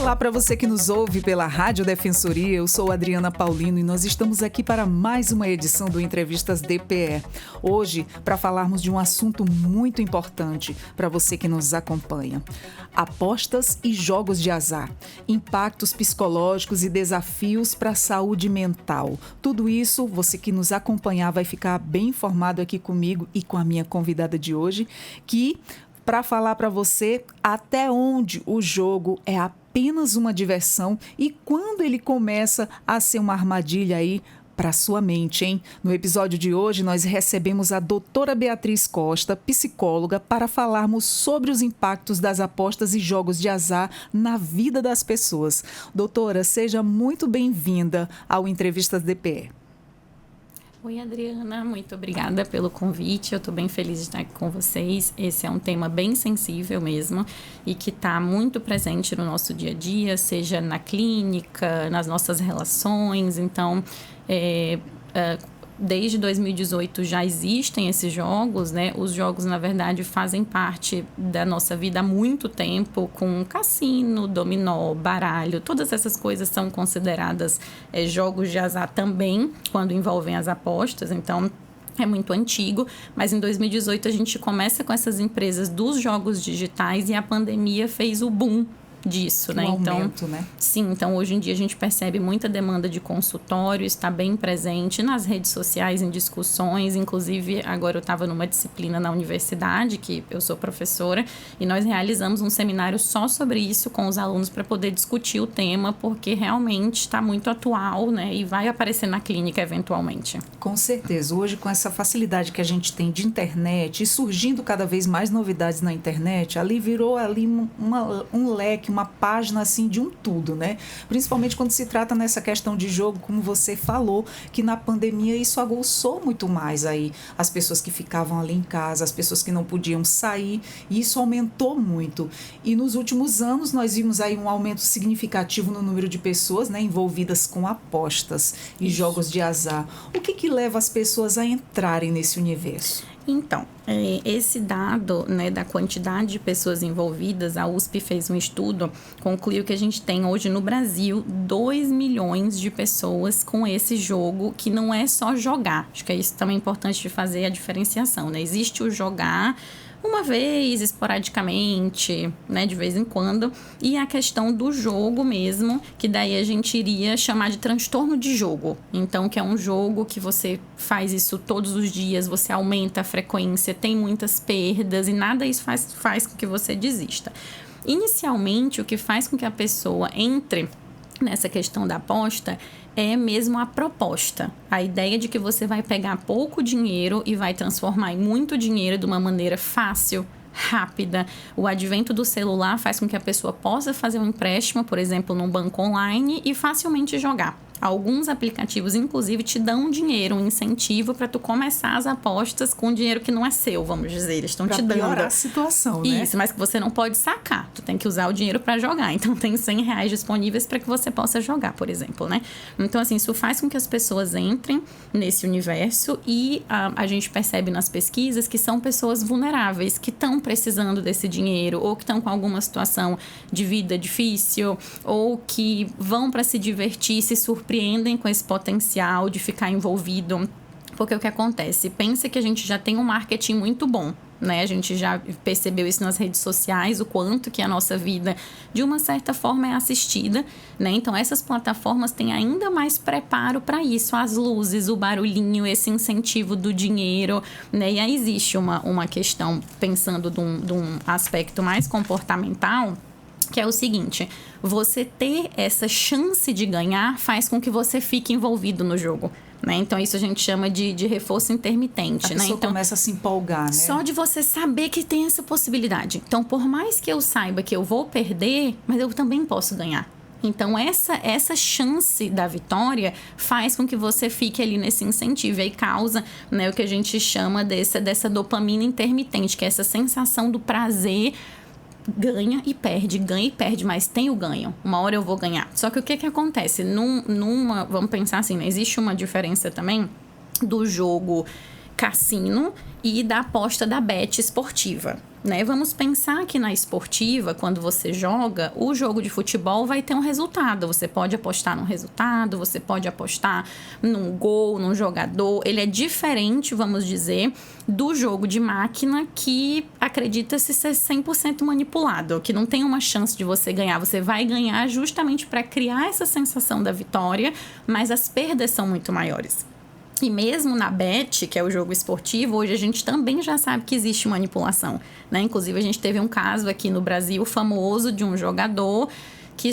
Olá para você que nos ouve pela Rádio Defensoria, eu sou Adriana Paulino e nós estamos aqui para mais uma edição do Entrevistas DPE. Hoje, para falarmos de um assunto muito importante para você que nos acompanha. Apostas e jogos de azar, impactos psicológicos e desafios para a saúde mental. Tudo isso, você que nos acompanhar vai ficar bem informado aqui comigo e com a minha convidada de hoje, que para falar para você até onde o jogo é apenas uma diversão e quando ele começa a ser uma armadilha aí para sua mente, hein? No episódio de hoje, nós recebemos a doutora Beatriz Costa, psicóloga, para falarmos sobre os impactos das apostas e jogos de azar na vida das pessoas. Doutora, seja muito bem-vinda ao Entrevistas DPE. Oi, Adriana, muito obrigada pelo convite, eu estou bem feliz de estar aqui com vocês. Esse é um tema bem sensível mesmo e que está muito presente no nosso dia a dia, seja na clínica, nas nossas relações. Então, desde 2018 já existem esses jogos, né? Os jogos, na verdade, fazem parte da nossa vida há muito tempo, com cassino, dominó, baralho, todas essas coisas são consideradas jogos de azar também, quando envolvem as apostas, então é muito antigo, mas em 2018 a gente começa com essas empresas dos jogos digitais e a pandemia fez o boom disso, né? Aumento, né? Sim, então hoje em dia a gente percebe muita demanda de consultório, está bem presente nas redes sociais, em discussões, inclusive agora eu estava numa disciplina na universidade, que eu sou professora, e nós realizamos um seminário só sobre isso com os alunos para poder discutir o tema, porque realmente está muito atual, né? E vai aparecer na clínica eventualmente. Com certeza, hoje com essa facilidade que a gente tem de internet e surgindo cada vez mais novidades na internet, ali virou ali um leque, uma página assim de um tudo, né? Principalmente quando se trata nessa questão de jogo, como você falou, que na pandemia isso aguçou muito mais aí as pessoas que ficavam ali em casa, as pessoas que não podiam sair, e isso aumentou muito. E nos últimos anos nós vimos aí um aumento significativo no número de pessoas, né, envolvidas com apostas e jogos de azar. O que leva as pessoas a entrarem nesse universo? Então, esse dado, né, da quantidade de pessoas envolvidas, a USP fez um estudo, concluiu que a gente tem hoje no Brasil 2 milhões de pessoas com esse jogo, que não é só jogar. Acho que é isso também importante de fazer a diferenciação, né? Existe o jogar uma vez, esporadicamente, né, de vez em quando, e a questão do jogo mesmo, que daí a gente iria chamar de transtorno de jogo. Então, que é um jogo que você faz isso todos os dias, você aumenta a frequência, tem muitas perdas e nada isso faz com que você desista. Inicialmente, o que faz com que a pessoa entre nessa questão da aposta é mesmo a proposta. A ideia de que você vai pegar pouco dinheiro e vai transformar em muito dinheiro de uma maneira fácil, rápida. O advento do celular faz com que a pessoa possa fazer um empréstimo, por exemplo, num banco online e facilmente jogar. Alguns aplicativos, inclusive, te dão dinheiro, um incentivo para tu começar as apostas com dinheiro que não é seu, vamos dizer. Eles estão te dando. Para piorar a situação, né? Isso, mas que você não pode sacar. Tu tem que usar o dinheiro para jogar. Então, tem R$100 disponíveis para que você possa jogar, por exemplo, né? Então, assim, isso faz com que as pessoas entrem nesse universo e a gente percebe nas pesquisas que são pessoas vulneráveis, que estão precisando desse dinheiro ou que estão com alguma situação de vida difícil ou que vão para se divertir, se surpreendem com esse potencial de ficar envolvido. Porque o que acontece? Pensa que a gente já tem um marketing muito bom, né? A gente já percebeu isso nas redes sociais, o quanto que a nossa vida, de uma certa forma, é assistida, né? Então, essas plataformas têm ainda mais preparo para isso, as luzes, o barulhinho, esse incentivo do dinheiro, né? E aí existe uma questão, pensando de um aspecto mais comportamental, que é o seguinte: você ter essa chance de ganhar faz com que você fique envolvido no jogo, né? Então, isso a gente chama de reforço intermitente, a pessoa então, começa a se empolgar, né? Só de você saber que tem essa possibilidade. Então, por mais que eu saiba que eu vou perder, mas eu também posso ganhar. Então, essa chance da vitória faz com que você fique ali nesse incentivo. E aí causa, né, o que a gente chama dessa dopamina intermitente, que é essa sensação do prazer. Ganha e perde, mas tem o ganho. Uma hora eu vou ganhar. Só que o que acontece? Vamos pensar assim, né? Existe uma diferença também do jogo cassino e da aposta da bet esportiva. né? Vamos pensar que na esportiva, quando você joga, o jogo de futebol vai ter um resultado. Você pode apostar num resultado, você pode apostar num gol, num jogador. Ele é diferente, vamos dizer, do jogo de máquina que acredita-se ser 100% manipulado, que não tem uma chance de você ganhar. Você vai ganhar justamente para criar essa sensação da vitória, mas as perdas são muito maiores. E mesmo na bet, que é o jogo esportivo, hoje a gente também já sabe que existe manipulação, né? Inclusive, a gente teve um caso aqui no Brasil famoso de um jogador que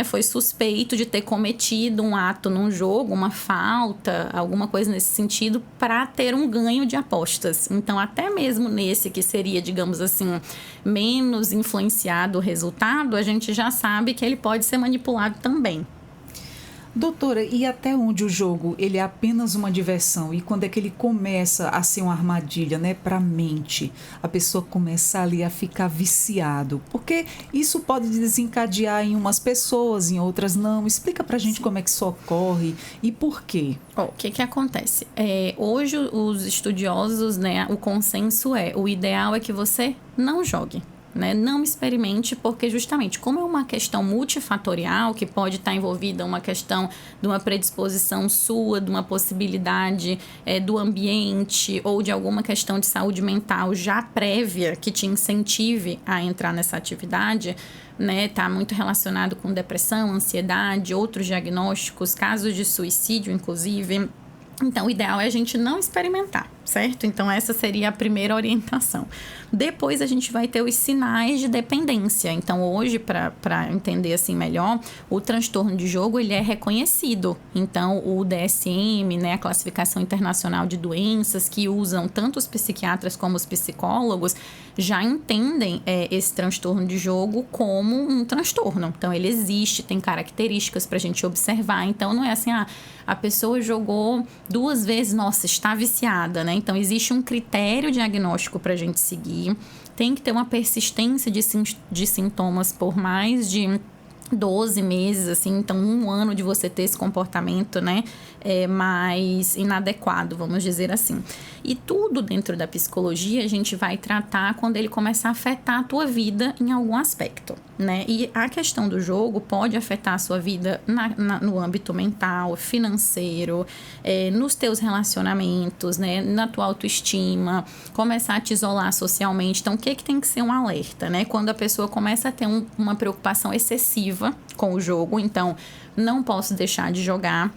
foi suspeito de ter cometido um ato num jogo, uma falta, alguma coisa nesse sentido, para ter um ganho de apostas. Então, até mesmo nesse que seria, digamos assim, menos influenciado o resultado, a gente já sabe que ele pode ser manipulado também. Doutora, e até onde o jogo ele é apenas uma diversão e quando é que ele começa a ser uma armadilha, né, para a mente? A pessoa começa ali a ficar viciado, porque isso pode desencadear em umas pessoas, em outras não. Explica pra gente como é que isso ocorre e por quê. O que acontece? Hoje os estudiosos, né, o consenso o ideal é que você não jogue. Né? Não experimente, porque justamente como é uma questão multifatorial, que pode estar envolvida uma questão de uma predisposição sua, de uma possibilidade do ambiente ou de alguma questão de saúde mental já prévia que te incentive a entrar nessa atividade, né? Tá muito relacionado com depressão, ansiedade, outros diagnósticos, casos de suicídio, inclusive. Então, o ideal é a gente não experimentar, certo? Então, essa seria a primeira orientação. Depois, a gente vai ter os sinais de dependência. Então, hoje, para entender assim melhor, o transtorno de jogo, ele é reconhecido. Então, o DSM, né, a Classificação Internacional de Doenças, que usam tanto os psiquiatras como os psicólogos, já entendem esse transtorno de jogo como um transtorno. Então, ele existe, tem características para a gente observar. Então, não é assim, a pessoa jogou 2 vezes, nossa, está viciada, né? Então, existe um critério diagnóstico para a gente seguir. Tem que ter uma persistência de sintomas por mais de 12 meses, assim, então 1 ano de você ter esse comportamento, né, mais inadequado, vamos dizer assim. E tudo dentro da psicologia a gente vai tratar quando ele começar a afetar a tua vida em algum aspecto, né? E a questão do jogo pode afetar a sua vida no âmbito mental, financeiro, nos teus relacionamentos, né, na tua autoestima, começar a te isolar socialmente. Então, o que tem que ser um alerta, né? Quando a pessoa começa a ter uma preocupação excessiva com o jogo, então, não posso deixar de jogar.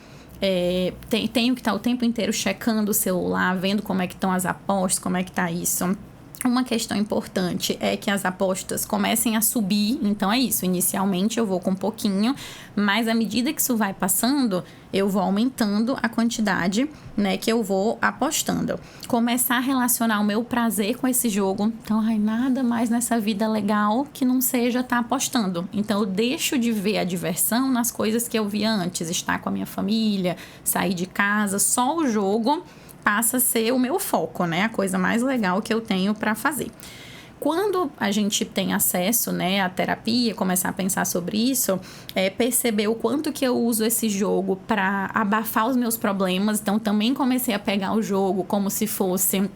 Tenho que estar o tempo inteiro checando o celular, vendo como é que estão as apostas, como é que está isso. Uma questão importante é que as apostas comecem a subir, então é isso, inicialmente eu vou com um pouquinho, mas à medida que isso vai passando, eu vou aumentando a quantidade, né, que eu vou apostando. Começar a relacionar o meu prazer com esse jogo, então, nada mais nessa vida legal que não seja estar apostando. Então, eu deixo de ver a diversão nas coisas que eu via antes, estar com a minha família, sair de casa, só o jogo passa a ser o meu foco, né? A coisa mais legal que eu tenho para fazer. Quando a gente tem acesso, né, à terapia, começar a pensar sobre isso, perceber o quanto que eu uso esse jogo para abafar os meus problemas. Então, também comecei a pegar o jogo como se fosse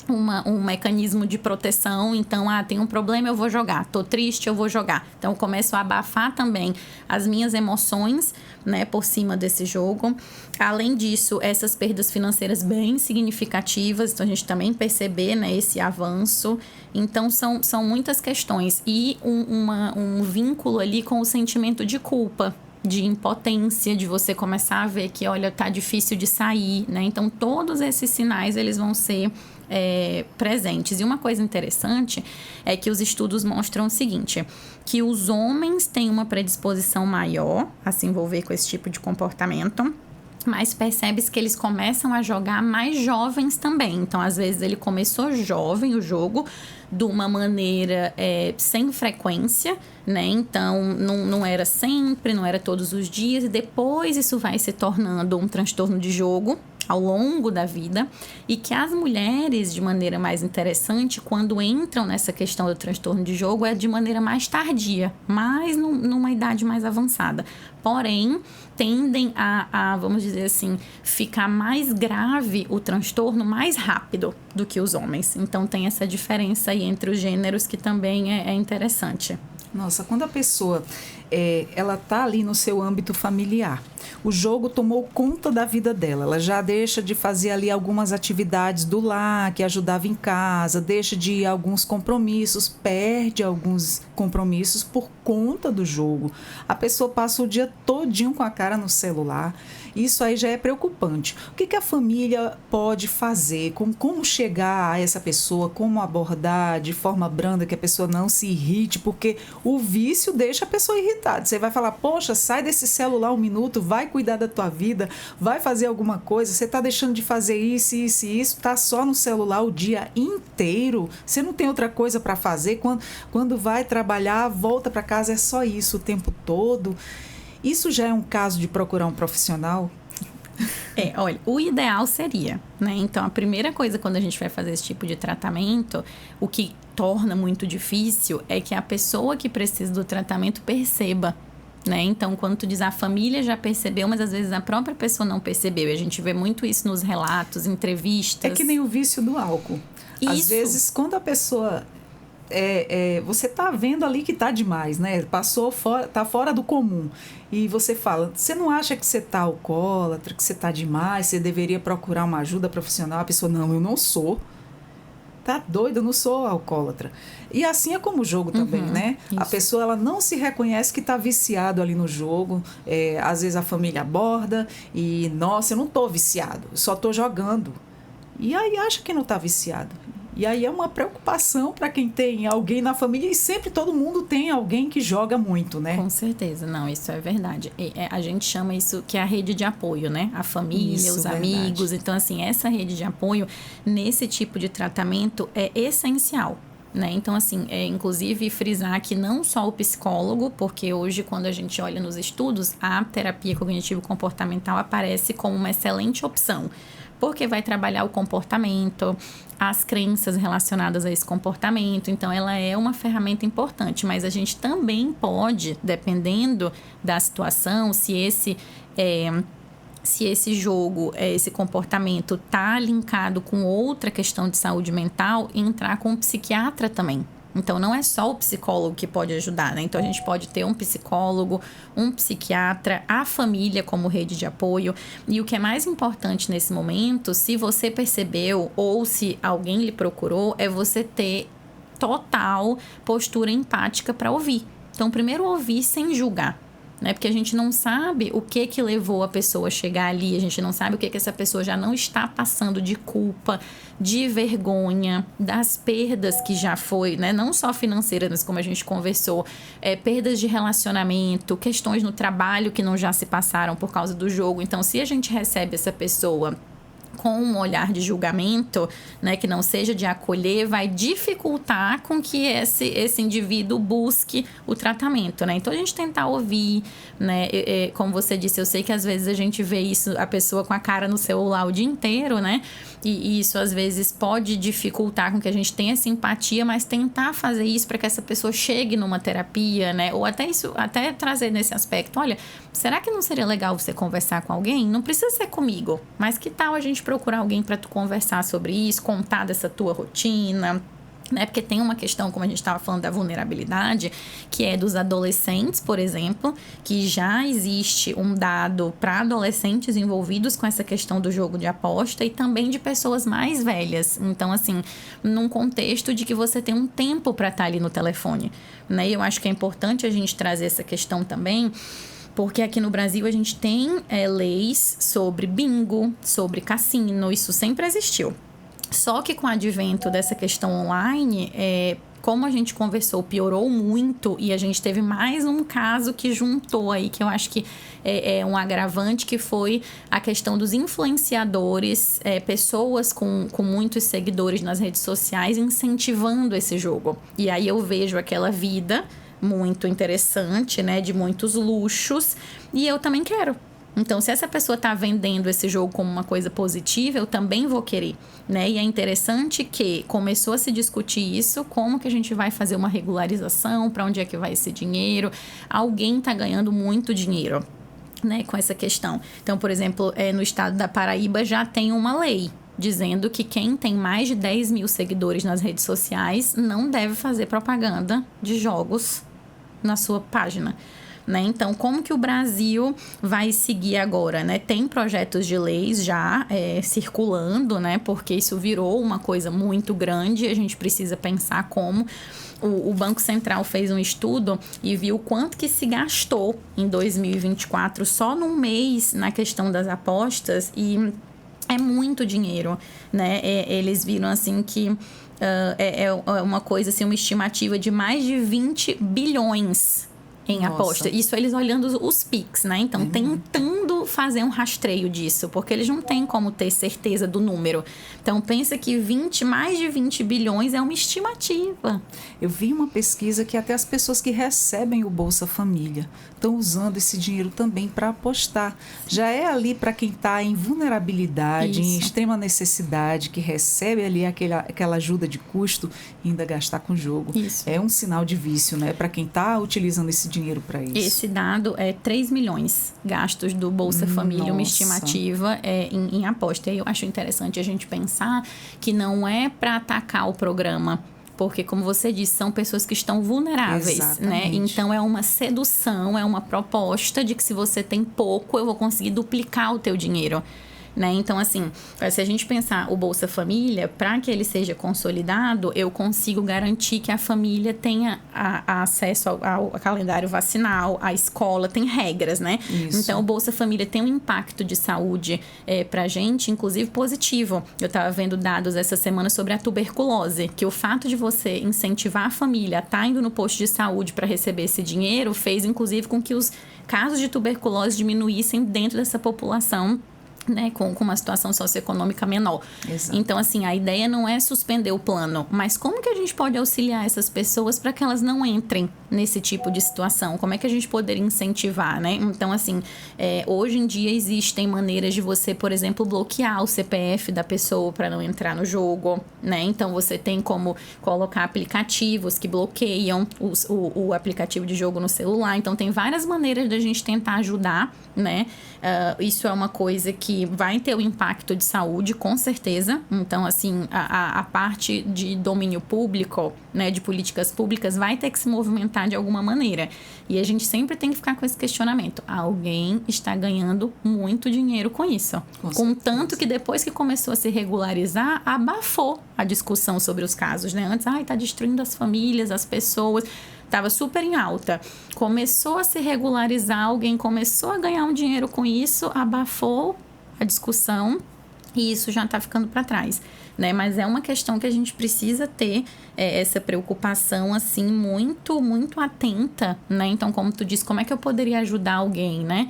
um mecanismo de proteção. Então, tem um problema, eu vou jogar. Tô triste, eu vou jogar. Então, eu começo a abafar também as minhas emoções, né, por cima desse jogo. Além disso, essas perdas financeiras bem significativas. Então, a gente também perceber, né, esse avanço. Então, são muitas questões. E um vínculo ali com o sentimento de culpa, de impotência, de você começar a ver que, olha, tá difícil de sair, né? Então, todos esses sinais, eles vão ser presentes. E uma coisa interessante é que os estudos mostram o seguinte, que os homens têm uma predisposição maior a se envolver com esse tipo de comportamento, mas percebe-se que eles começam a jogar mais jovens também. Então, às vezes, ele começou jovem o jogo, de uma maneira sem frequência, né? Então, não era sempre, não era todos os dias, e depois isso vai se tornando um transtorno de jogo ao longo da vida, e que as mulheres, de maneira mais interessante, quando entram nessa questão do transtorno de jogo, é de maneira mais tardia, mais numa idade mais avançada. Porém, tendem a, vamos dizer assim, ficar mais grave o transtorno mais rápido do que os homens. Então, tem essa diferença aí entre os gêneros que também é interessante. Nossa, quando a pessoa ela está ali no seu âmbito familiar, o jogo tomou conta da vida dela, ela já deixa de fazer ali algumas atividades do lar, que ajudava em casa, deixa de ir a alguns compromissos, perde alguns compromissos por conta do jogo. A pessoa passa o dia todinho com a cara no celular. Isso aí já é preocupante. O que a família pode fazer? Como chegar a essa pessoa? Como abordar de forma branda que a pessoa não se irrite? Porque o vício deixa a pessoa irritada. Você vai falar, poxa, sai desse celular um minuto, vai cuidar da tua vida, vai fazer alguma coisa. Você está deixando de fazer isso, isso e isso. Está só no celular o dia inteiro. Você não tem outra coisa para fazer. Quando vai trabalhar, volta para casa, é só isso o tempo todo. Isso já é um caso de procurar um profissional? Olha, o ideal seria, né? Então, a primeira coisa quando a gente vai fazer esse tipo de tratamento, o que torna muito difícil é que a pessoa que precisa do tratamento perceba, né? Então, quando tu diz a família já percebeu, mas às vezes a própria pessoa não percebeu. E a gente vê muito isso nos relatos, entrevistas. É que nem o vício do álcool. Isso. Às vezes, quando a pessoa... você tá vendo ali que tá demais, né? Tá fora do comum. E você fala, você não acha que você tá alcoólatra, que você tá demais, você deveria procurar uma ajuda profissional? A pessoa, não, eu não sou. Tá doido, eu não sou alcoólatra. E assim é como o jogo também, né? Isso. A pessoa, ela não se reconhece que tá viciado ali no jogo. Às vezes a família aborda e, nossa, eu não tô viciado, eu só tô jogando. E aí acha que não tá viciado. E aí é uma preocupação para quem tem alguém na família, e sempre todo mundo tem alguém que joga muito, né? Com certeza, não, isso é verdade. A gente chama isso que é a rede de apoio, né? A família, isso, os amigos. Então, assim, essa rede de apoio nesse tipo de tratamento é essencial. Né? Então, assim, inclusive frisar que não só o psicólogo, porque hoje quando a gente olha nos estudos, a terapia cognitivo-comportamental aparece como uma excelente opção, porque vai trabalhar o comportamento, as crenças relacionadas a esse comportamento. Então, ela é uma ferramenta importante, mas a gente também pode, dependendo da situação, se esse jogo, esse comportamento está linkado com outra questão de saúde mental, entrar com um psiquiatra também. Então, não é só o psicólogo que pode ajudar, né? Então, a gente pode ter um psicólogo, um psiquiatra, a família como rede de apoio. E o que é mais importante nesse momento, se você percebeu ou se alguém lhe procurou, é você ter total postura empática para ouvir. Então, primeiro ouvir sem julgar. Né? Porque a gente não sabe o que levou a pessoa a chegar ali, a gente não sabe o que essa pessoa já não está passando de culpa, de vergonha, das perdas que já foi, né? Não só financeiras, mas como a gente conversou, perdas de relacionamento, questões no trabalho que não já se passaram por causa do jogo. Então, se a gente recebe essa pessoa com um olhar de julgamento, né, que não seja de acolher, vai dificultar com que esse indivíduo busque o tratamento, né? Então, a gente tentar ouvir, né? Como você disse, eu sei que às vezes a gente vê isso, a pessoa com a cara no celular o dia inteiro, né? E isso às vezes pode dificultar com que a gente tenha simpatia, mas tentar fazer isso para que essa pessoa chegue numa terapia, né? Ou até trazer nesse aspecto, olha, será que não seria legal você conversar com alguém? Não precisa ser comigo, mas que tal a gente procurar alguém para tu conversar sobre isso, contar dessa tua rotina, né? Porque tem uma questão, como a gente estava falando, da vulnerabilidade, que é dos adolescentes, por exemplo, que já existe um dado para adolescentes envolvidos com essa questão do jogo de aposta e também de pessoas mais velhas. Então, assim, num contexto de que você tem um tempo para estar ali no telefone, né? E eu acho que é importante a gente trazer essa questão também, porque aqui no Brasil a gente tem leis sobre bingo, sobre cassino, isso sempre existiu. Só que com o advento dessa questão online, como a gente conversou, piorou muito e a gente teve mais um caso que juntou aí, que eu acho que é um agravante, que foi a questão dos influenciadores, pessoas com muitos seguidores nas redes sociais incentivando esse jogo. E aí eu vejo aquela vida muito interessante, né, de muitos luxos, e eu também quero. Então, se essa pessoa está vendendo esse jogo como uma coisa positiva, eu também vou querer, né? E é interessante que começou a se discutir isso, como que a gente vai fazer uma regularização, para onde é que vai esse dinheiro. Alguém está ganhando muito dinheiro, né, com essa questão. Então, por exemplo, no estado da Paraíba já tem uma lei dizendo que quem tem mais de 10 mil seguidores nas redes sociais não deve fazer propaganda de jogos na sua página. Né? Então, como que o Brasil vai seguir agora? Né? Tem projetos de leis já circulando, né? Porque isso virou uma coisa muito grande e a gente precisa pensar como. O Banco Central fez um estudo e viu quanto que se gastou em 2024 só num mês na questão das apostas, e é muito dinheiro, né? Eles viram assim que é uma coisa, assim, uma estimativa de mais de 20 bilhões em aposta. Isso eles olhando os PIX, né? Então, tentando fazer um rastreio disso, porque eles não têm como ter certeza do número. Então, pensa que mais de 20 bilhões é uma estimativa. Eu vi uma pesquisa que até as pessoas que recebem o Bolsa Família estão usando esse dinheiro também para apostar. Já é ali para quem está em vulnerabilidade, em extrema necessidade, que recebe ali aquela ajuda de custo e ainda gastar com o jogo. Isso. É um sinal de vício, né? Para quem está utilizando esse dinheiro para isso. Esse dado é 3 milhões gastos do Bolsa Família, uma estimativa em aposta. E eu acho interessante a gente pensar que não é para atacar o programa, porque, como você disse, são pessoas que estão vulneráveis, né? Então, é uma sedução, é uma proposta de que se você tem pouco, eu vou conseguir duplicar o teu dinheiro. Né? Então, assim, se a gente pensar o Bolsa Família, para que ele seja consolidado, eu consigo garantir que a família tenha acesso ao calendário vacinal, à escola, tem regras, né? Isso. Então, o Bolsa Família tem um impacto de saúde para a gente, inclusive positivo. Eu estava vendo dados essa semana sobre a tuberculose, que o fato de você incentivar a família a estar indo no posto de saúde para receber esse dinheiro fez, inclusive, com que os casos de tuberculose diminuíssem dentro dessa população, né, com uma situação socioeconômica menor. Exato. Então, assim, a ideia não é suspender o plano, mas como que a gente pode auxiliar essas pessoas para que elas não entrem nesse tipo de situação? Como é que a gente poderia incentivar, né? Então, assim, hoje em dia existem maneiras de você, por exemplo, bloquear o CPF da pessoa para não entrar no jogo, né? Então, você tem como colocar aplicativos que bloqueiam o aplicativo de jogo no celular. Então, tem várias maneiras da gente tentar ajudar, né? Isso é uma coisa que vai ter o impacto de saúde, com certeza. Então, assim, a parte de domínio público, né, de políticas públicas, vai ter que se movimentar de alguma maneira. E a gente sempre tem que ficar com esse questionamento. Alguém está ganhando muito dinheiro com isso. Com tanto que depois que começou a se regularizar, abafou a discussão sobre os casos, né? Antes, tá destruindo as famílias, as pessoas. Estava super em alta. Começou a se regularizar, alguém começou a ganhar um dinheiro com isso, abafou a discussão e isso já está ficando para trás, né? Mas é uma questão que a gente precisa ter essa preocupação, assim, muito, muito atenta, né? Então, como tu disse, como é que eu poderia ajudar alguém, né?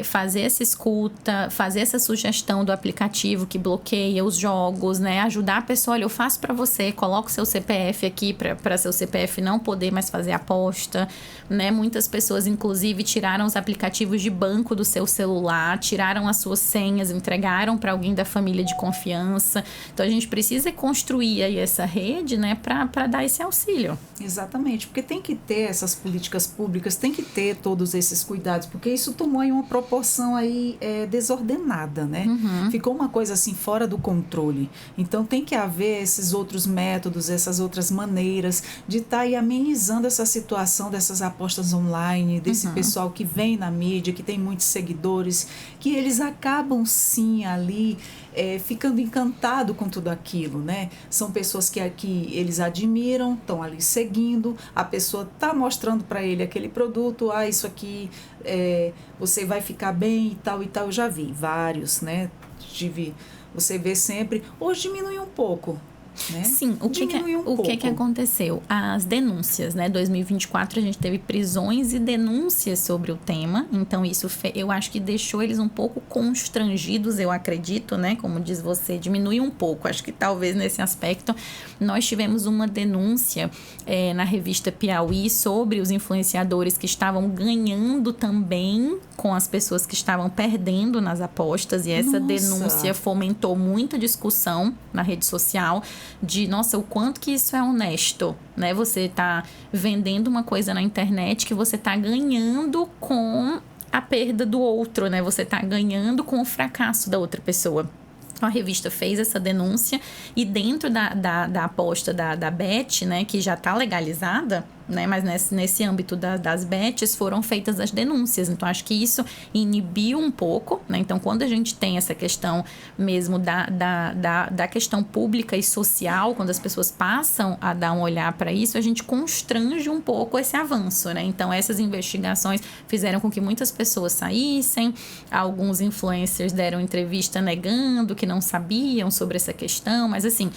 Fazer essa escuta, fazer essa sugestão do aplicativo que bloqueia os jogos, né? Ajudar a pessoa, olha, eu faço para você, coloco o seu CPF aqui para seu CPF não poder mais fazer aposta, né? Muitas pessoas, inclusive, tiraram os aplicativos de banco do seu celular, tiraram as suas senhas, entregaram para alguém da família de confiança. Então, a gente precisa construir aí essa rede, né, para dar esse auxílio. Exatamente, porque tem que ter essas políticas públicas, tem que ter todos esses cuidados, porque isso tomou aí uma proporção aí desordenada, né? Ficou uma coisa assim fora do controle. Então tem que haver esses outros métodos, essas outras maneiras de estar aí amenizando essa situação dessas apostas online, desse pessoal que vem na mídia, que tem muitos seguidores, que eles acabam sim ali ficando encantado com tudo aquilo, né? São pessoas que eles admiram, estão ali seguindo, a pessoa está mostrando para ele aquele produto, isso aqui você vai ficar bem e tal, eu já vi vários, né? Você vê sempre, hoje diminui um pouco, né? Sim, o que aconteceu? As denúncias, né? 2024 a gente teve prisões e denúncias sobre o tema, então isso eu acho que deixou eles um pouco constrangidos, eu acredito, né? Como diz você, diminui um pouco. Acho que talvez nesse aspecto nós tivemos uma denúncia na revista Piauí sobre os influenciadores que estavam ganhando também com as pessoas que estavam perdendo nas apostas, e essa denúncia fomentou muita discussão na rede social de, nossa, o quanto que isso é honesto, né? Você tá vendendo uma coisa na internet que você tá ganhando com a perda do outro, né? Você tá ganhando com o fracasso da outra pessoa. A revista fez essa denúncia e dentro da aposta da bet, né, que já está legalizada, né, mas nesse âmbito das bets foram feitas as denúncias. Então, acho que isso inibiu um pouco, né? Então, quando a gente tem essa questão mesmo da questão pública e social, quando as pessoas passam a dar um olhar para isso, a gente constrange um pouco esse avanço, né? Então, essas investigações fizeram com que muitas pessoas saíssem, alguns influencers deram entrevista negando que não sabiam sobre essa questão, mas assim,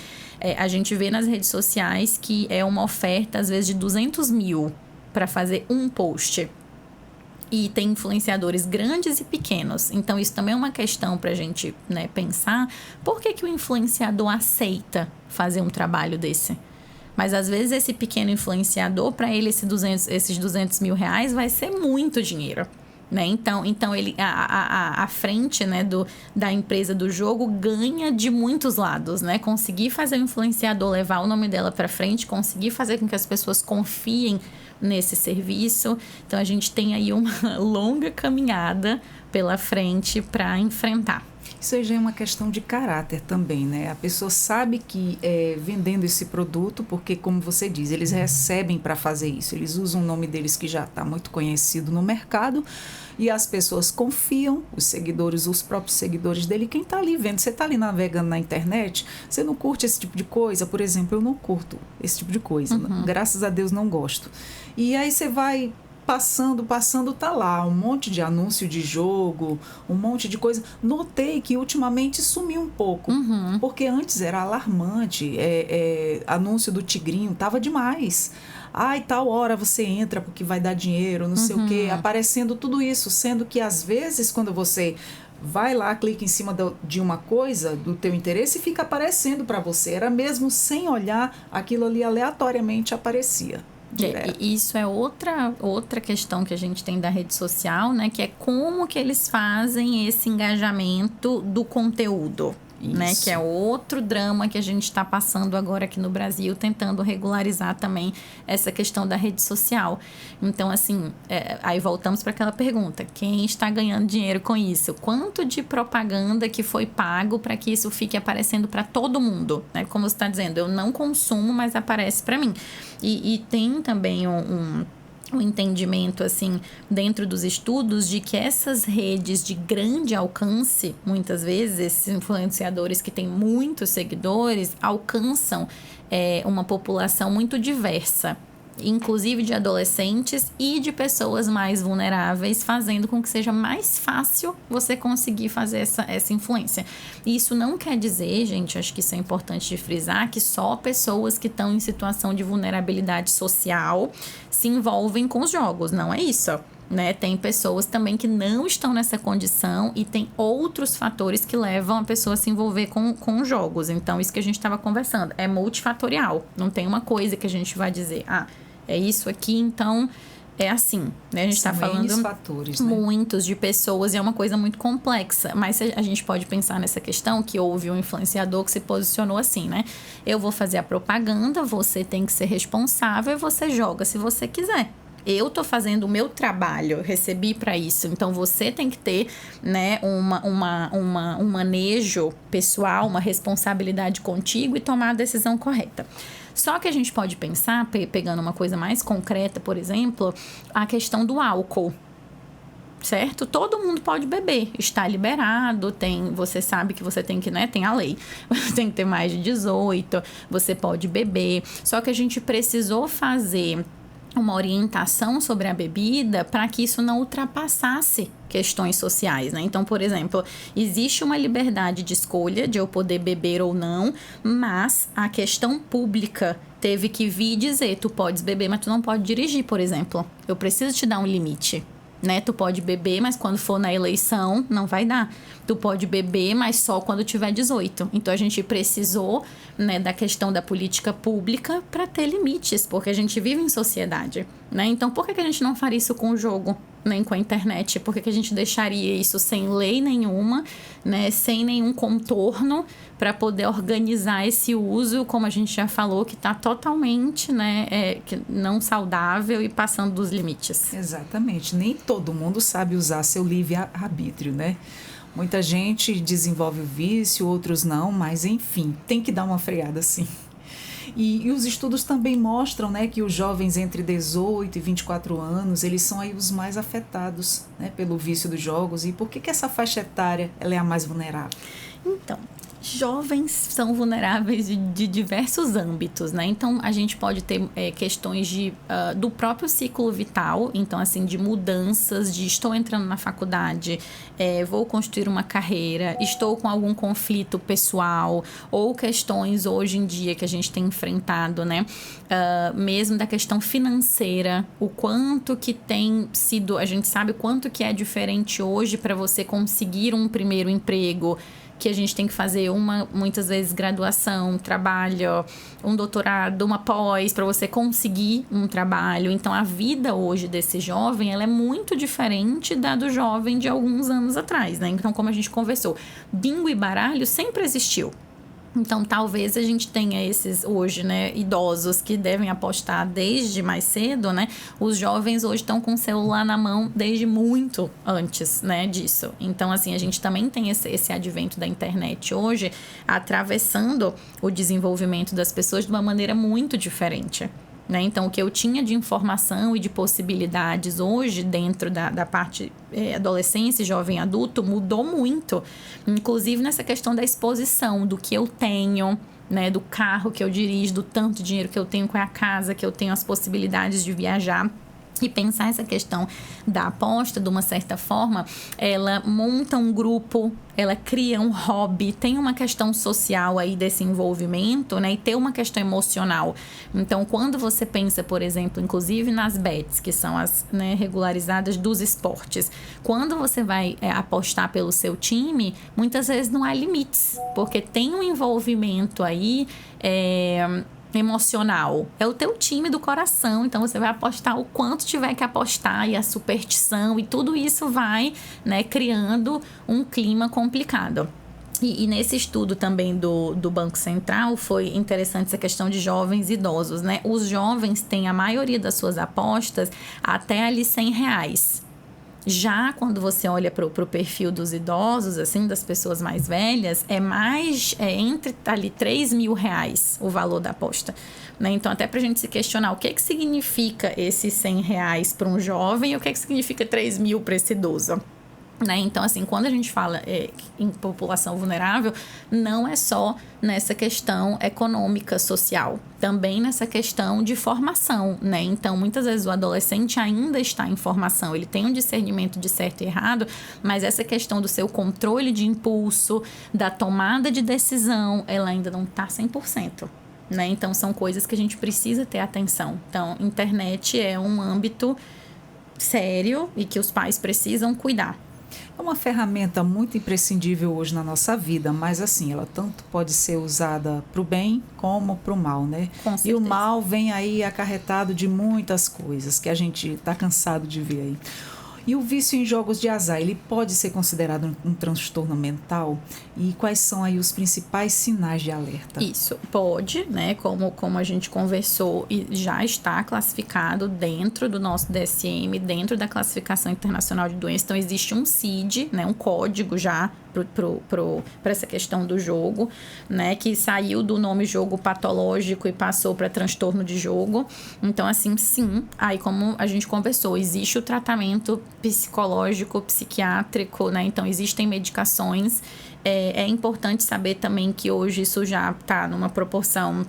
a gente vê nas redes sociais que é uma oferta, às vezes, de 200 mil para fazer um post. E tem influenciadores grandes e pequenos. Então, isso também é uma questão para a gente, né, pensar. Por que o influenciador aceita fazer um trabalho desse? Mas, às vezes, esse pequeno influenciador, para ele, esses 200 mil reais vai ser muito dinheiro. Né? Então ele, a frente, né, da empresa do jogo ganha de muitos lados, né? Conseguir fazer o influenciador levar o nome dela para frente, conseguir fazer com que as pessoas confiem nesse serviço. Então a gente tem aí uma longa caminhada pela frente para enfrentar. Isso já é uma questão de caráter também, né? A pessoa sabe que vendendo esse produto, porque, como você diz, eles recebem para fazer isso. Eles usam o nome deles que já está muito conhecido no mercado e as pessoas confiam, os seguidores, os próprios seguidores dele. Quem está ali vendo, você está ali navegando na internet, você não curte esse tipo de coisa? Por exemplo, eu não curto esse tipo de coisa. Graças a Deus não gosto. E aí você vai passando, tá lá um monte de anúncio de jogo, um monte de coisa. Notei que ultimamente sumiu um pouco, porque antes era alarmante, anúncio do tigrinho, tava demais. Ai, tal hora você entra porque vai dar dinheiro, não sei o quê, aparecendo tudo isso, sendo que às vezes quando você vai lá, clica em cima de uma coisa do teu interesse e fica aparecendo para você, era mesmo sem olhar, aquilo ali aleatoriamente aparecia. Isso é outra questão que a gente tem da rede social, né? Que é como que eles fazem esse engajamento do conteúdo. Né, que é outro drama que a gente está passando agora aqui no Brasil, tentando regularizar também essa questão da rede social. Então, assim, aí voltamos para aquela pergunta: quem está ganhando dinheiro com isso? Quanto de propaganda que foi pago para que isso fique aparecendo para todo mundo? Né? Como você está dizendo, eu não consumo, mas aparece para mim. E tem também um entendimento, assim, dentro dos estudos, de que essas redes de grande alcance, muitas vezes, esses influenciadores que têm muitos seguidores, alcançam uma população muito diversa, inclusive de adolescentes e de pessoas mais vulneráveis, fazendo com que seja mais fácil você conseguir fazer essa influência. E isso não quer dizer, gente, acho que isso é importante de frisar, que só pessoas que estão em situação de vulnerabilidade social se envolvem com os jogos. Não é isso. Né? Tem pessoas também que não estão nessa condição e tem outros fatores que levam a pessoa a se envolver com jogos. Então, isso que a gente estava conversando é multifatorial. Não tem uma coisa que a gente vai dizer, é isso aqui, então é assim, né? A gente está falando fatores, né? Muitos de pessoas e é uma coisa muito complexa. Mas a gente pode pensar nessa questão que houve um influenciador que se posicionou assim, né? Eu vou fazer a propaganda, você tem que ser responsável e você joga se você quiser. Eu tô fazendo o meu trabalho, eu recebi para isso. Então, você tem que ter, né, um manejo pessoal, uma responsabilidade contigo e tomar a decisão correta. Só que a gente pode pensar, pegando uma coisa mais concreta, por exemplo, a questão do álcool. Certo? Todo mundo pode beber, está liberado, você sabe que você tem que, né, tem a lei, você tem que ter mais de 18, você pode beber, só que a gente precisou fazer uma orientação sobre a bebida para que isso não ultrapassasse questões sociais, né? Então, por exemplo, existe uma liberdade de escolha de eu poder beber ou não, mas a questão pública teve que vir dizer, tu podes beber, mas tu não pode dirigir, por exemplo. Eu preciso te dar um limite, né? Tu pode beber, mas quando for na eleição, não vai dar. Tu pode beber, mas só quando tiver 18. Então, a gente precisou, né, da questão da política pública para ter limites, porque a gente vive em sociedade, né? Então, por que a gente não faria isso com o jogo, nem com a internet? Por que a gente deixaria isso sem lei nenhuma, né, sem nenhum contorno para poder organizar esse uso, como a gente já falou, que está totalmente, né, não saudável e passando dos limites. Exatamente. Nem todo mundo sabe usar seu livre-arbítrio, né? Muita gente desenvolve o vício, outros não, mas enfim, tem que dar uma freada sim. E os estudos também mostram, né, que os jovens entre 18 e 24 anos, eles são aí os mais afetados, né, pelo vício dos jogos. E por que essa faixa etária ela é a mais vulnerável? Então, jovens são vulneráveis de diversos âmbitos, né? Então, a gente pode ter questões do próprio ciclo vital, então, assim, de mudanças, de estou entrando na faculdade, vou construir uma carreira, estou com algum conflito pessoal, ou questões hoje em dia que a gente tem enfrentado, né? Mesmo da questão financeira, o quanto que tem sido, a gente sabe o quanto que é diferente hoje para você conseguir um primeiro emprego, que a gente tem que fazer muitas vezes, graduação, trabalho, um doutorado, uma pós, para você conseguir um trabalho. Então, a vida hoje desse jovem, ela é muito diferente da do jovem de alguns anos atrás, né? Então, como a gente conversou, bingo e baralho sempre existiu. Então, talvez a gente tenha esses hoje, né, idosos que devem apostar desde mais cedo, né? Os jovens hoje estão com o celular na mão desde muito antes, né, disso. Então, assim, a gente também tem esse advento da internet hoje atravessando o desenvolvimento das pessoas de uma maneira muito diferente, né? Então, o que eu tinha de informação e de possibilidades hoje dentro da parte adolescência e jovem adulto mudou muito, inclusive nessa questão da exposição do que eu tenho, né, do carro que eu dirijo, do tanto dinheiro que eu tenho, com a casa que eu tenho, as possibilidades de viajar. E pensar essa questão da aposta, de uma certa forma, ela monta um grupo, ela cria um hobby, tem uma questão social aí desse envolvimento, né? E tem uma questão emocional. Então, quando você pensa, por exemplo, inclusive nas bets, que são as, né, regularizadas dos esportes, quando você vai apostar pelo seu time, muitas vezes não há limites, porque tem um envolvimento aí emocional, é o teu time do coração, então você vai apostar o quanto tiver que apostar, e a superstição e tudo isso vai, né, criando um clima complicado. E nesse estudo também do Banco Central foi interessante essa questão de jovens e idosos, né? Os jovens têm a maioria das suas apostas até ali R$100. Já quando você olha para o perfil dos idosos, assim, das pessoas mais velhas, entre ali R$3.000 o valor da aposta, né? Então, até para a gente se questionar o que significa esses R$100 para um jovem e o que significa 3.000 para esse idoso. Né? Então, assim, quando a gente fala em população vulnerável, não é só nessa questão econômica, social, também nessa questão de formação, né? Então, muitas vezes o adolescente ainda está em formação, ele tem um discernimento de certo e errado, mas essa questão do seu controle de impulso, da tomada de decisão, ela ainda não está 100%. Né? Então, são coisas que a gente precisa ter atenção. Então, internet é um âmbito sério e que os pais precisam cuidar. É uma ferramenta muito imprescindível hoje na nossa vida, mas assim, ela tanto pode ser usada para o bem como para o mal, né? Com certeza. E o mal vem aí acarretado de muitas coisas que a gente está cansado de ver aí. E o vício em jogos de azar, ele pode ser considerado um transtorno mental? E quais são aí os principais sinais de alerta? Isso, pode, né? Como a gente conversou, e já está classificado dentro do nosso DSM, dentro da classificação internacional de doenças. Então, existe um CID, né? Um código já para essa questão do jogo, né? Que saiu do nome jogo patológico e passou para transtorno de jogo. Então, assim, sim, aí como a gente conversou, existe o tratamento psicológico, psiquiátrico, né? Então, existem medicações. É importante saber também que hoje isso já está numa proporção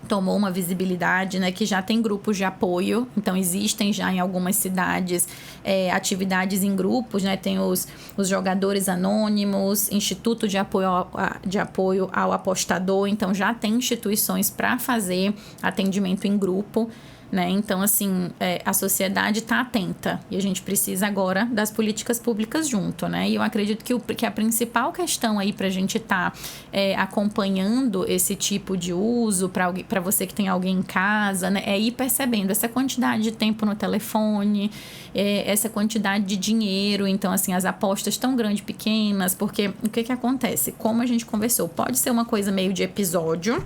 tomou uma visibilidade, né, que já tem grupos de apoio, então existem já em algumas cidades atividades em grupos, né, tem os jogadores anônimos, Instituto de Apoio ao Apostador, então já tem instituições para fazer atendimento em grupo, né? Então, assim, a sociedade está atenta e a gente precisa agora das políticas públicas junto, né? E eu acredito que a principal questão aí para a gente estar acompanhando esse tipo de uso, para você que tem alguém em casa, né? É ir percebendo essa quantidade de tempo no telefone, essa quantidade de dinheiro. Então, assim, as apostas tão grandes, pequenas, porque o que acontece? Como a gente conversou, pode ser uma coisa meio de episódio,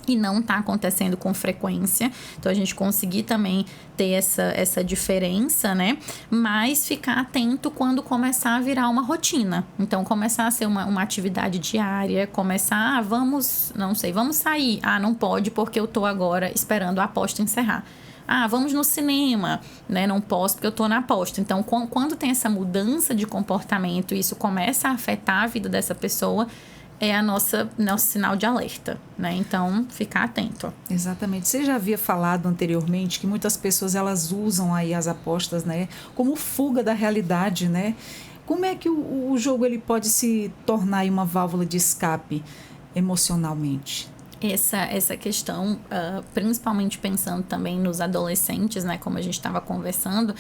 e não está acontecendo com frequência, então a gente conseguir também ter essa diferença, né? Mas ficar atento quando começar a virar uma rotina. Então, começar a ser uma atividade diária, começar, vamos sair. Não pode porque eu tô agora esperando a aposta encerrar. Vamos no cinema, né? Não posso porque eu tô na aposta. Então, quando tem essa mudança de comportamento e isso começa a afetar a vida dessa pessoa, é nosso sinal de alerta, né? Então, ficar atento. Exatamente. Você já havia falado anteriormente que muitas pessoas elas usam aí as apostas, né, como fuga da realidade, né? Como é que o jogo ele pode se tornar aí uma válvula de escape emocionalmente? Essa questão, principalmente pensando também nos adolescentes, né, como a gente estava conversando,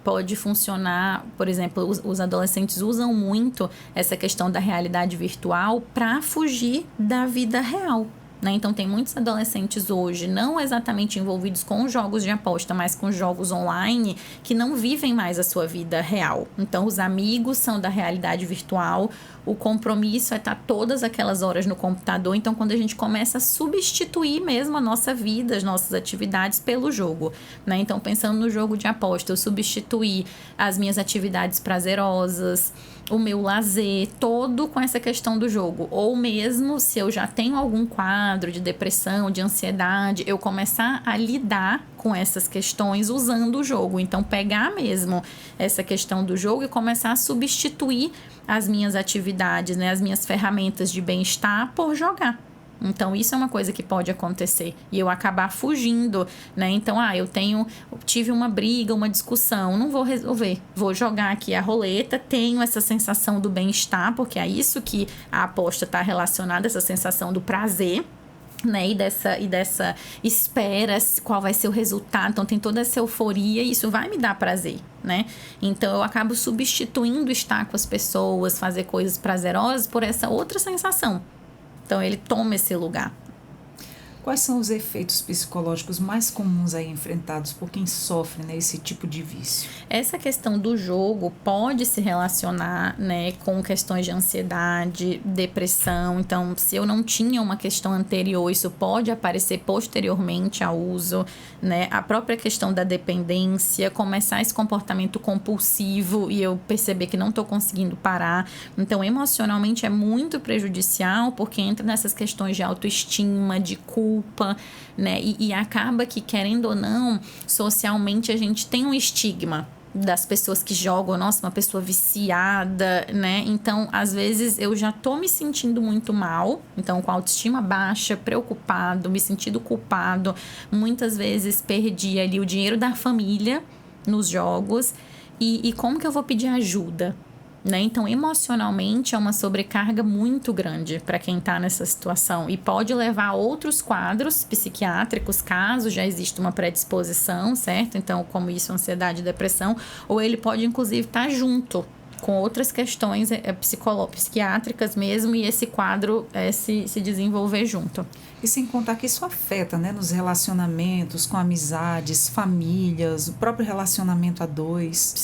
pode funcionar, por exemplo, os adolescentes usam muito essa questão da realidade virtual para fugir da vida real, né? Então, tem muitos adolescentes hoje, não exatamente envolvidos com jogos de aposta, mas com jogos online, que não vivem mais a sua vida real. Então, os amigos são da realidade virtual, o compromisso é estar todas aquelas horas no computador. Então, quando a gente começa a substituir mesmo a nossa vida, as nossas atividades pelo jogo, né? Então, pensando no jogo de aposta, eu substituir as minhas atividades prazerosas, o meu lazer, todo com essa questão do jogo. Ou mesmo, se eu já tenho algum quadro de depressão, de ansiedade, eu começar a lidar com essas questões usando o jogo. Então, pegar mesmo essa questão do jogo e começar a substituir as minhas atividades, né, as minhas ferramentas de bem-estar por jogar. Então, isso é uma coisa que pode acontecer. E eu acabar fugindo, né? Então, tive uma briga, uma discussão, não vou resolver. Vou jogar aqui a roleta, tenho essa sensação do bem-estar, porque é isso que a aposta está relacionada, essa sensação do prazer, né? E dessa espera, qual vai ser o resultado. Então, tem toda essa euforia e isso vai me dar prazer, né? Então, eu acabo substituindo estar com as pessoas, fazer coisas prazerosas por essa outra sensação. Então, ele toma esse lugar. Quais são os efeitos psicológicos mais comuns aí enfrentados por quem sofre, né, esse tipo de vício? Essa questão do jogo pode se relacionar, né, com questões de ansiedade, depressão. Então, se eu não tinha uma questão anterior, isso pode aparecer posteriormente ao uso, né? A própria questão da dependência, começar esse comportamento compulsivo e eu perceber que não estou conseguindo parar. Então, emocionalmente é muito prejudicial porque entra nessas questões de autoestima, de culpa, né? E acaba que, querendo ou não, socialmente a gente tem um estigma das pessoas que jogam, nossa, uma pessoa viciada, né? Então, às vezes, eu já tô me sentindo muito mal, então, com a autoestima baixa, preocupado, me sentindo culpado. Muitas vezes, perdi ali o dinheiro da família nos jogos e como que eu vou pedir ajuda? Né? Então, emocionalmente, é uma sobrecarga muito grande para quem está nessa situação e pode levar a outros quadros psiquiátricos, caso já exista uma predisposição, certo? Então, como isso, ansiedade e depressão, ou ele pode, inclusive, estar junto com outras questões psiquiátricas mesmo e esse quadro se desenvolver junto. E sem contar que isso afeta, né, nos relacionamentos, com amizades, famílias, o próprio relacionamento a dois.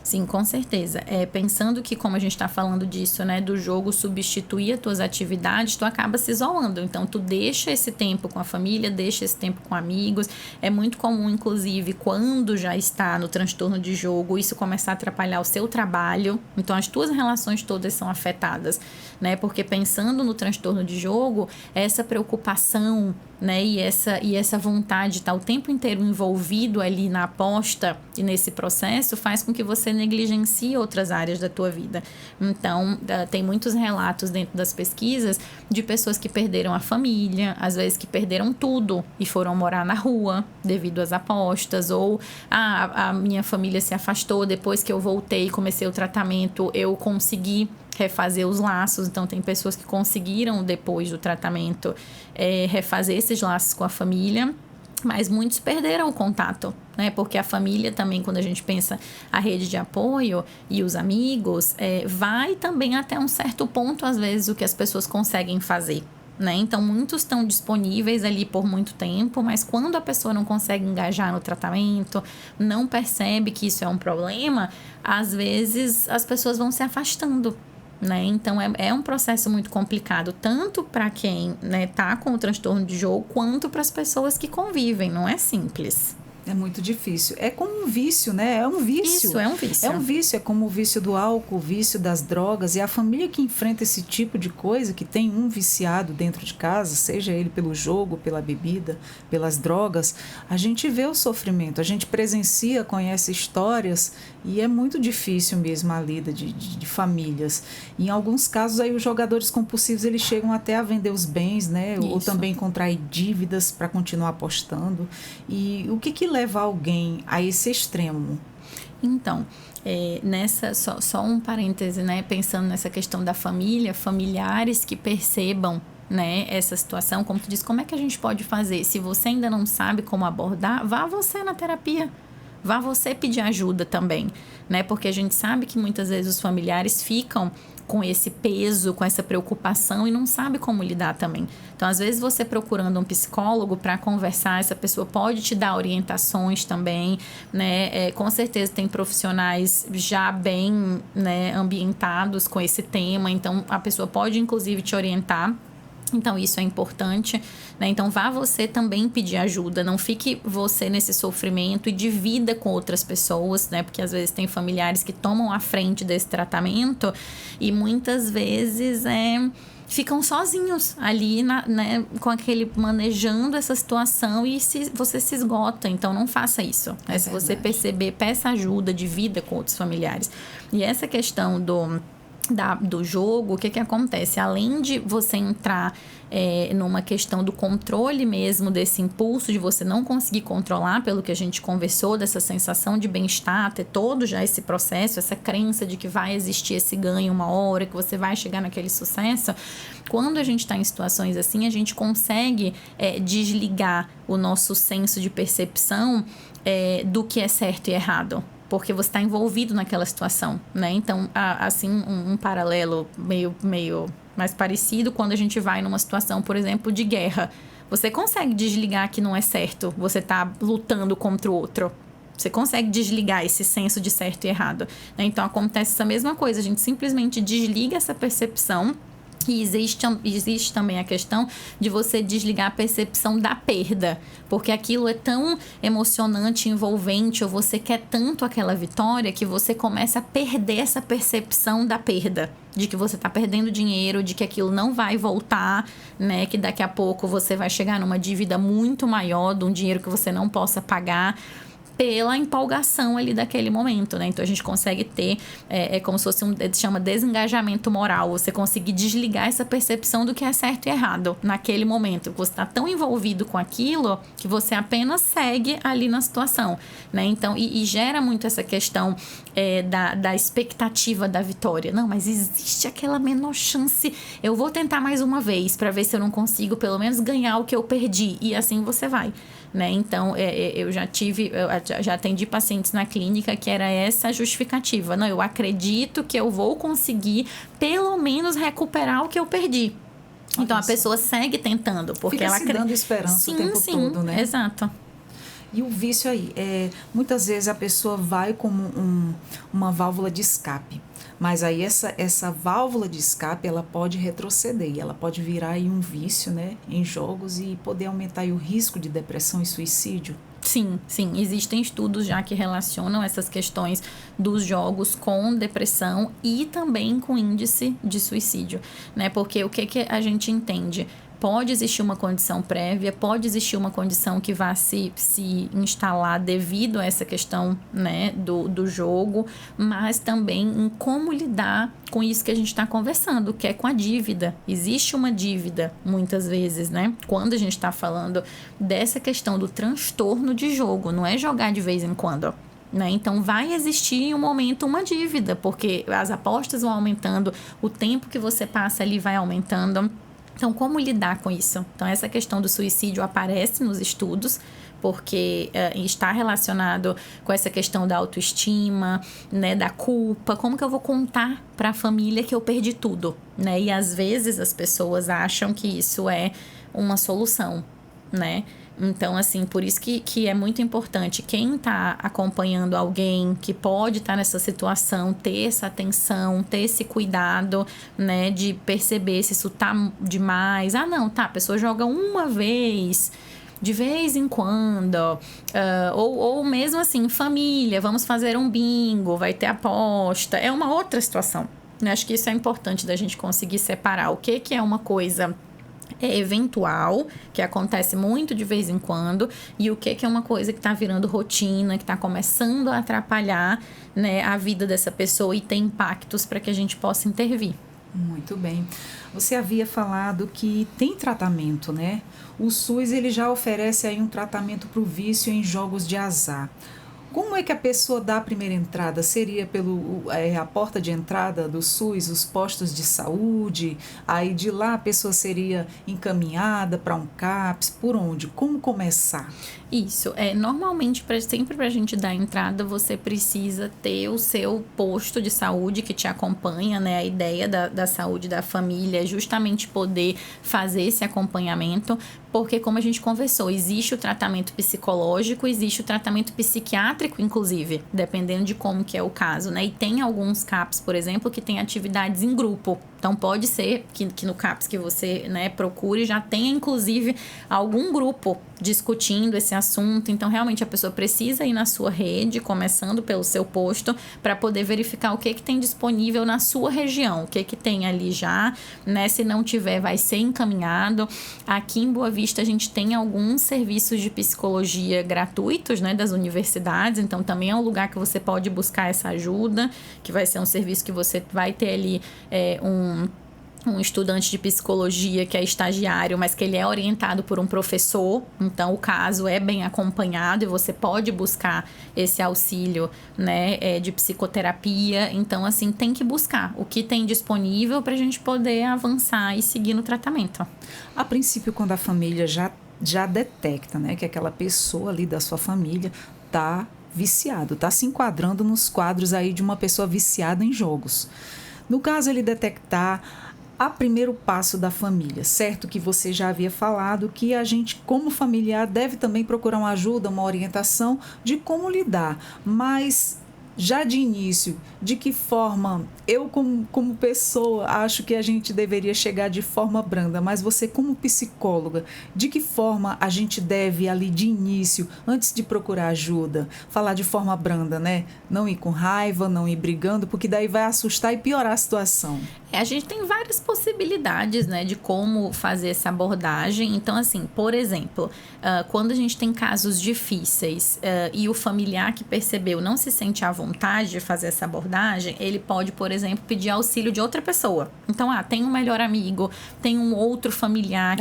Sim, com certeza. Pensando que, como a gente está falando disso, né, do jogo substituir as tuas atividades, tu acaba se isolando. Então, tu deixa esse tempo com a família, deixa esse tempo com amigos. É muito comum, inclusive, quando já está no transtorno de jogo, isso começar a atrapalhar o seu trabalho. Então, as tuas relações todas são afetadas, né? Porque pensando no transtorno de jogo, essa preocupação né? E essa vontade de estar o tempo inteiro envolvido ali na aposta e nesse processo faz com que você negligencie outras áreas da tua vida. Então, tem muitos relatos dentro das pesquisas de pessoas que perderam a família, às vezes que perderam tudo e foram morar na rua devido às apostas, ou a minha família se afastou, depois que eu voltei e comecei o tratamento, eu consegui refazer os laços. Então, tem pessoas que conseguiram, depois do tratamento, refazer esses laços com a família, mas muitos perderam o contato, né? Porque a família também, quando a gente pensa a rede de apoio e os amigos, vai também até um certo ponto, às vezes, o que as pessoas conseguem fazer, né? Então, muitos estão disponíveis ali por muito tempo, mas quando a pessoa não consegue engajar no tratamento, não percebe que isso é um problema, às vezes as pessoas vão se afastando, né? Então, é um processo muito complicado, tanto para quem, né, tá com o transtorno de jogo, quanto para as pessoas que convivem. Não é simples. É muito difícil. É como um vício, né? É um vício. Isso, é um vício. É um vício, é como o vício do álcool, o vício das drogas. E a família que enfrenta esse tipo de coisa, que tem um viciado dentro de casa, seja ele pelo jogo, pela bebida, pelas drogas, a gente vê o sofrimento, a gente presencia, conhece histórias, e é muito difícil mesmo a lida de famílias. Em alguns casos, aí os jogadores compulsivos, eles chegam até a vender os bens, né? Isso. Ou também contrair dívidas para continuar apostando. E o que leva alguém a esse extremo? Então, só um parêntese, né? Pensando nessa questão da família, familiares que percebam, né, essa situação, como tu disse, como é que a gente pode fazer? Se você ainda não sabe como abordar, vá você na terapia. Vá você pedir ajuda também, né? Porque a gente sabe que muitas vezes os familiares ficam com esse peso, com essa preocupação e não sabe como lidar também. Então, às vezes, você procurando um psicólogo para conversar, essa pessoa pode te dar orientações também, né? Com certeza tem profissionais já bem, né, ambientados com esse tema, então a pessoa pode, inclusive, te orientar. Então, isso é importante, né? Então, vá você também pedir ajuda. Não fique você nesse sofrimento e divida com outras pessoas, né? Porque, às vezes, tem familiares que tomam a frente desse tratamento e, muitas vezes, ficam sozinhos ali, né? Com aquele, manejando essa situação e você se esgota. Então, não faça isso, né? Se você perceber, peça ajuda, divida com outros familiares. E essa questão do jogo, o que acontece? Além de você entrar numa questão do controle mesmo desse impulso, de você não conseguir controlar, pelo que a gente conversou, dessa sensação de bem-estar, ter todo já esse processo, essa crença de que vai existir esse ganho uma hora, que você vai chegar naquele sucesso. Quando a gente está em situações assim, a gente consegue desligar o nosso senso de percepção do que é certo e errado, porque você está envolvido naquela situação, né? Então, assim, um paralelo meio mais parecido, quando a gente vai numa situação, por exemplo, de guerra. Você consegue desligar que não é certo, você está lutando contra o outro. Você consegue desligar esse senso de certo e errado, né? Então, acontece essa mesma coisa, a gente simplesmente desliga essa percepção. E existe também a questão de você desligar a percepção da perda, porque aquilo é tão emocionante, envolvente, ou você quer tanto aquela vitória que você começa a perder essa percepção da perda, de que você está perdendo dinheiro, de que aquilo não vai voltar, né? Que daqui a pouco você vai chegar numa dívida muito maior, de um dinheiro que você não possa pagar, pela empolgação ali daquele momento, né? Então, a gente consegue ter, como se fosse chama desengajamento moral, você conseguir desligar essa percepção do que é certo e errado naquele momento. Você está tão envolvido com aquilo que você apenas segue ali na situação, né? Então, e gera muito essa questão da expectativa da vitória. Não, mas existe aquela menor chance, eu vou tentar mais uma vez para ver se eu não consigo pelo menos ganhar o que eu perdi, e assim você vai, né? Então, eu já atendi pacientes na clínica que era essa justificativa. Não, eu acredito que eu vou conseguir pelo menos recuperar o que eu perdi. Então, a pessoa segue tentando, porque fica ela se dando esperança o tempo todo, né? Exato. E o vício aí, muitas vezes a pessoa vai como uma válvula de escape. Mas aí essa válvula de escape, ela pode retroceder e ela pode virar aí um vício, né, em jogos, e poder aumentar aí o risco de depressão e suicídio. Sim, existem estudos já que relacionam essas questões dos jogos com depressão e também com índice de suicídio, né? Porque o que a gente entende? pode existir uma condição prévia, pode existir uma condição que vá se instalar devido a essa questão, né, do jogo, mas também em como lidar com isso que a gente está conversando, que é com a dívida. Existe uma dívida, muitas vezes, né? Quando a gente está falando dessa questão do transtorno de jogo, não é jogar de vez em quando, né? Então vai existir em um momento uma dívida, porque as apostas vão aumentando, o tempo que você passa ali vai aumentando. Então, como lidar com isso? Então, essa questão do suicídio aparece nos estudos, porque está relacionado com essa questão da autoestima, né, da culpa. Como que eu vou contar para a família que eu perdi tudo, né? E às vezes as pessoas acham que isso é uma solução, né? Então, assim, por isso que é muito importante quem está acompanhando alguém que pode estar nessa situação, ter essa atenção, ter esse cuidado, né, de perceber se isso tá demais. Ah, não, tá, a pessoa joga uma vez, de vez em quando, ou mesmo assim, família, vamos fazer um bingo, vai ter aposta, é uma outra situação. Eu acho que isso é importante da gente conseguir separar o que é uma coisa eventual, que acontece muito de vez em quando, e o que é uma coisa que está virando rotina, que está começando a atrapalhar, né, a vida dessa pessoa e tem impactos para que a gente possa intervir. Muito bem. Você havia falado que tem tratamento, né? O SUS ele já oferece aí um tratamento para o vício em jogos de azar. Como é que a pessoa dá a primeira entrada? Seria a porta de entrada do SUS, os postos de saúde? Aí de lá a pessoa seria encaminhada para um CAPS? Por onde? Como começar? Isso, normalmente sempre para a gente dar entrada você precisa ter o seu posto de saúde que te acompanha, né? A ideia da saúde da família é justamente poder fazer esse acompanhamento, porque como a gente conversou, existe o tratamento psicológico, existe o tratamento psiquiátrico, inclusive, dependendo de como que é o caso, né? E tem alguns CAPs, por exemplo, que tem atividades em grupo. Então, pode ser que no CAPS que você, né, procure já tenha, inclusive, algum grupo discutindo esse assunto. Então, realmente, a pessoa precisa ir na sua rede, começando pelo seu posto, para poder verificar o que tem disponível na sua região, o que tem ali já, né? Se não tiver, vai ser encaminhado. Aqui em Boa Vista, a gente tem alguns serviços de psicologia gratuitos, né, das universidades. Então, também é um lugar que você pode buscar essa ajuda, que vai ser um serviço que você vai ter ali um estudante de psicologia que é estagiário, mas que ele é orientado por um professor, então o caso é bem acompanhado e você pode buscar esse auxílio, né, de psicoterapia. Então, assim, tem que buscar o que tem disponível para a gente poder avançar e seguir no tratamento. A princípio, quando a família já detecta, né, que aquela pessoa ali da sua família está viciado, está se enquadrando nos quadros aí de uma pessoa viciada em jogos. No caso, ele detectar a primeiro passo da família, certo? Que você já havia falado que a gente, como familiar, deve também procurar uma ajuda, uma orientação de como lidar, mas já de início, de que forma, eu como pessoa acho que a gente deveria chegar de forma branda, mas você como psicóloga, de que forma a gente deve ali de início, antes de procurar ajuda, falar de forma branda, né? Não ir com raiva, não ir brigando, porque daí vai assustar e piorar a situação. A gente tem várias possibilidades, né, de como fazer essa abordagem. Então, assim, por exemplo, quando a gente tem casos difíceis e o familiar que percebeu não se sente à vontade de fazer essa abordagem, ele pode, por exemplo, pedir auxílio de outra pessoa. Então, tem um melhor amigo, tem um outro familiar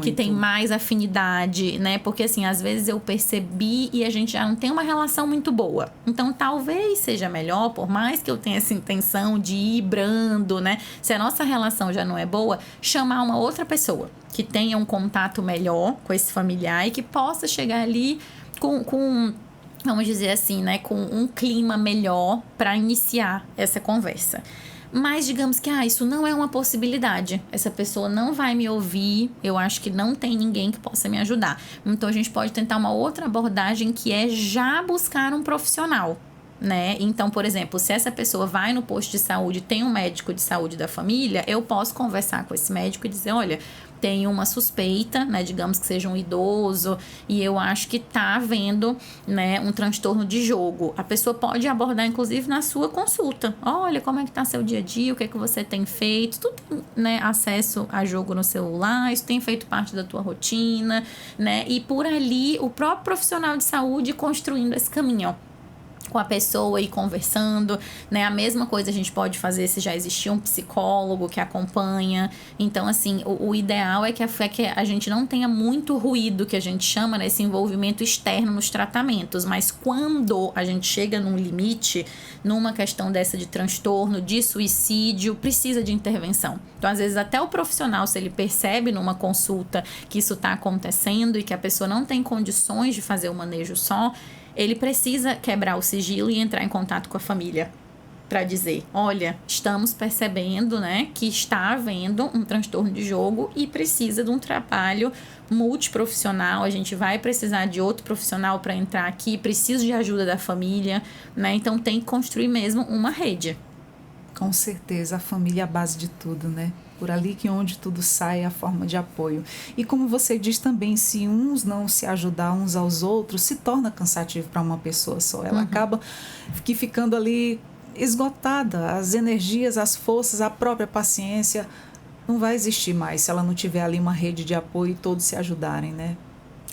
que tem mais afinidade, né? Porque, assim, às vezes eu percebi e a gente já não tem uma relação muito boa. Então, talvez seja melhor, por mais que eu tenha essa intenção de ir brando, né? Se a nossa relação já não é boa, chamar uma outra pessoa que tenha um contato melhor com esse familiar e que possa chegar ali com vamos dizer assim, né, com um clima melhor para iniciar essa conversa. Mas digamos que isso não é uma possibilidade. Essa pessoa não vai me ouvir, eu acho que não tem ninguém que possa me ajudar. Então a gente pode tentar uma outra abordagem que é já buscar um profissional, né? Então, por exemplo, se essa pessoa vai no posto de saúde, tem um médico de saúde da família, eu posso conversar com esse médico e dizer, olha, tem uma suspeita, né, digamos que seja um idoso, e eu acho que está havendo, né, um transtorno de jogo. A pessoa pode abordar, inclusive, na sua consulta. Olha, como é que está seu dia a dia, o que é que você tem feito? Tu tem, né, acesso a jogo no celular, isso tem feito parte da tua rotina, né? E por ali, o próprio profissional de saúde construindo esse caminho com a pessoa e conversando, né? A mesma coisa a gente pode fazer se já existir um psicólogo que acompanha. Então, assim, o ideal é que a gente não tenha muito ruído, que a gente chama, né, esse envolvimento externo nos tratamentos. Mas quando a gente chega num limite, numa questão dessa de transtorno, de suicídio, precisa de intervenção. Então, às vezes, até o profissional, se ele percebe numa consulta que isso está acontecendo e que a pessoa não tem condições de fazer o manejo só, ele precisa quebrar o sigilo e entrar em contato com a família para dizer, olha, estamos percebendo, né, que está havendo um transtorno de jogo e precisa de um trabalho multiprofissional, a gente vai precisar de outro profissional para entrar aqui, preciso de ajuda da família, né, então tem que construir mesmo uma rede. Com certeza, a família é a base de tudo, né? Por ali que onde tudo sai é a forma de apoio. E como você diz também, se uns não se ajudar uns aos outros, se torna cansativo para uma pessoa só. Ela acaba ficando ali esgotada. As energias, as forças, a própria paciência não vai existir mais se ela não tiver ali uma rede de apoio e todos se ajudarem, né?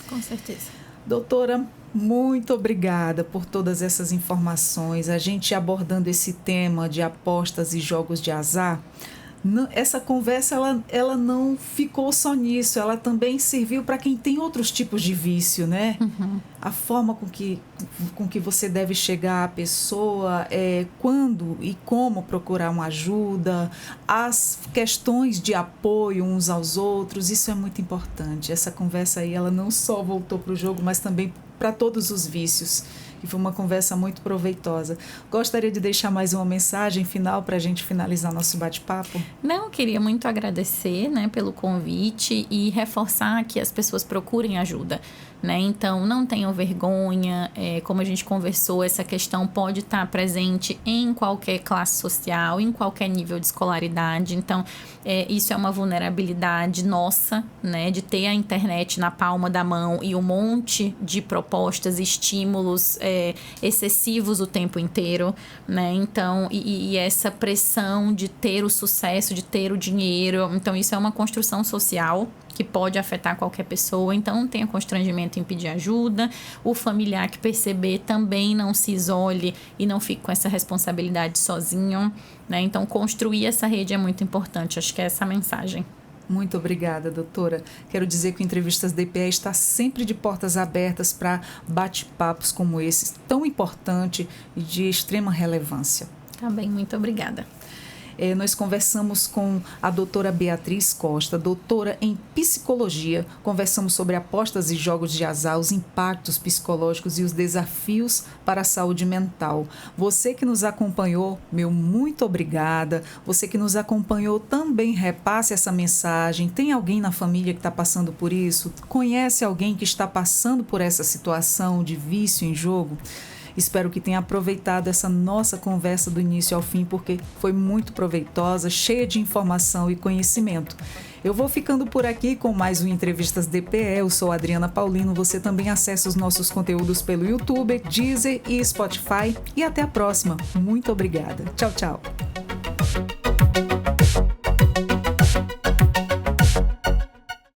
Com certeza. Doutora, muito obrigada por todas essas informações. A gente abordando esse tema de apostas e jogos de azar, essa conversa ela não ficou só nisso, ela também serviu para quem tem outros tipos de vício, né? A forma com que você deve chegar à pessoa, quando e como procurar uma ajuda, as questões de apoio uns aos outros, isso é muito importante. Essa conversa aí, ela não só voltou para o jogo, mas também para todos os vícios. E foi uma conversa muito proveitosa. Gostaria de deixar mais uma mensagem final para a gente finalizar nosso bate-papo? Não, queria muito agradecer, né, pelo convite e reforçar que as pessoas procurem ajuda, né? Então, não tenham vergonha, como a gente conversou, essa questão pode estar presente em qualquer classe social, em qualquer nível de escolaridade. Então, isso é uma vulnerabilidade nossa, né, de ter a internet na palma da mão e um monte de propostas, estímulos excessivos o tempo inteiro, né? Então, e essa pressão de ter o sucesso, de ter o dinheiro. Então, isso é uma construção social que pode afetar qualquer pessoa, então não tenha constrangimento em pedir ajuda. O familiar que perceber também não se isole e não fique com essa responsabilidade sozinho, né? Então, construir essa rede é muito importante, acho que é essa a mensagem. Muito obrigada, doutora. Quero dizer que o Entrevistas DPE está sempre de portas abertas para bate-papos como esse, tão importante e de extrema relevância. Tá bem, muito obrigada. Nós conversamos com a doutora Beatriz Costa, doutora em psicologia. Conversamos sobre apostas e jogos de azar, os impactos psicológicos e os desafios para a saúde mental. Você que nos acompanhou, meu muito obrigada. Você que nos acompanhou também repasse essa mensagem. Tem alguém na família que está passando por isso? Conhece alguém que está passando por essa situação de vício em jogo? Espero que tenha aproveitado essa nossa conversa do início ao fim, porque foi muito proveitosa, cheia de informação e conhecimento. Eu vou ficando por aqui com mais um Entrevistas DPE. Eu sou Adriana Paulino. Você também acessa os nossos conteúdos pelo YouTube, Deezer e Spotify. E até a próxima. Muito obrigada. Tchau, tchau.